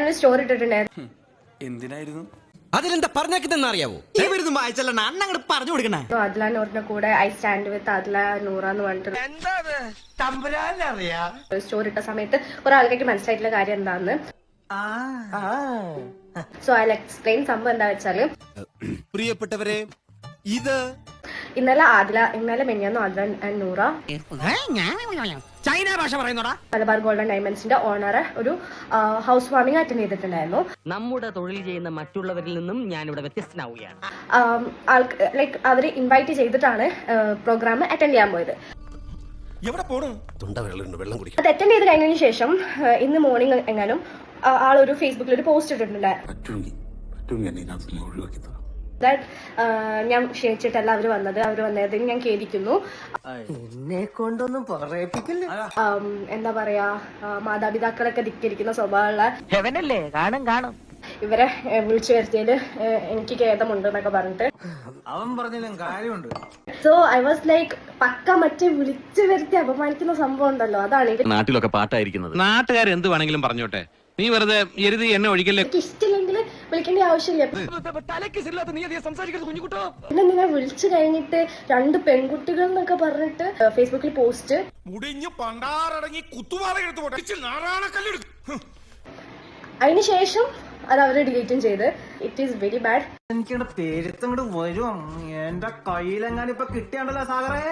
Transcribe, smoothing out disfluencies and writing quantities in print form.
ഞാനൊരു സ്റ്റോറി ഇട്ടിട്ടുണ്ടായിരുന്നു. എന്തിനായിരുന്നു? അതിലെന്താ പറഞ്ഞേക്കുന്നറിയാവോ? അണ്ണങ്ങട് പറഞ്ഞു കൊടുക്കണേ. ആദില നൂറിന്റെ കൂടെ I stand with Adila Noora എന്ന് പറഞ്ഞിട്ട് സ്റ്റോറി ഇട്ട സമയത്ത് കുറെ ആൾക്കാർക്ക് മനസ്സിലായിട്ടുള്ള കാര്യം എന്താന്ന്. So I explain. സംഭവം എന്താ വെച്ചാല്, പ്രിയപ്പെട്ടവരെ, ഇത് ഇന്നലെ മെനിയാന്നു ആദില ആൻഡ് നൂറ ചൈന ഭാഷ പറയുന്നോടാ. മലബാർ ഗോൾഡൻ ഡയമണ്ട്സിന്റെ ഓണർ ഒരു ഹൗസ് വാമിംഗ് അറ്റൻഡ് ചെയ്തിട്ടുണ്ടായിരുന്നു. നമ്മുടെ തൊഴിൽ ചെയ്യുന്ന മറ്റുള്ളവരിൽ നിന്നും ഞാൻ ഇവിടെ വ്യത്യസ്തനാവുകയാണ്. ലൈക്ക് അവര് ഇൻവൈറ്റ് ചെയ്തിട്ടാണ് പ്രോഗ്രാം അറ്റൻഡ് ചെയ്യാൻ പോയത്. അത് അറ്റൻഡ് ചെയ്ത് കഴിഞ്ഞതിന് ശേഷം ഇന്ന് മോർണിംഗ് എങ്ങാനും ആളൊരു ഫേസ്ബുക്കിൽ ഒരു പോസ്റ്റ് ഇട്ടിട്ടുണ്ടായിരുന്നു. ഞാൻ ക്ഷണിച്ചിട്ടല്ല അവര് വന്നതിന് ഞാൻ ഖേദിക്കുന്നു. എന്നെ കൊണ്ടൊന്നും പറയിപ്പിക്കില്ല. എന്താ പറയാ, മാതാപിതാക്കളൊക്കെ ധിക്കരിക്കുന്ന സ്വഭാവമുള്ള ഹെവനല്ലേ, കാണും ഇവരെ വിളിച്ചു വരുത്തിയതിൽ എനിക്ക് ഖേദമുണ്ട് എന്നൊക്കെ പറഞ്ഞിട്ട് അവൻ പറഞ്ഞാലും കാര്യമുണ്ട്. സോ ഐ വാസ് ലൈക്ക് പക്ക മറ്റേ വിളിച്ചു വരുത്തി അപമാനിക്കുന്ന സംഭവം ഉണ്ടല്ലോ, അതാണ് നാട്ടിലൊക്കെ പാട്ടായിരിക്കുന്നത്. നാട്ടുകാർ എന്ത് വേണമെങ്കിലും പറഞ്ഞോട്ടെ, നീ വെറുതെ എരുതി എന്നെ ഒഴിക്കല്ലേ. എനിക്ക് ഇഷ്ടമില്ലെങ്കിൽ വിളിക്കേണ്ട ആവശ്യമില്ല. പിന്നെ നിന്നെ വിളിച്ചു കഴിഞ്ഞിട്ട് 2 പെൺകുട്ടികൾ എന്നൊക്കെ പറഞ്ഞിട്ട് ഫേസ്ബുക്കിൽ പോസ്റ്റ്. അതിനുശേഷം അത് അവര് ഡിലീറ്റും ചെയ്ത്. It is very bad. എനിക്കവിടെ പേരുത്തങ്ങോട്ട് വരും. എന്റെ കയ്യിലെങ്ങാനും ഇപ്പൊ കിട്ടിയാണ്ടല്ലോ സാഗറേ.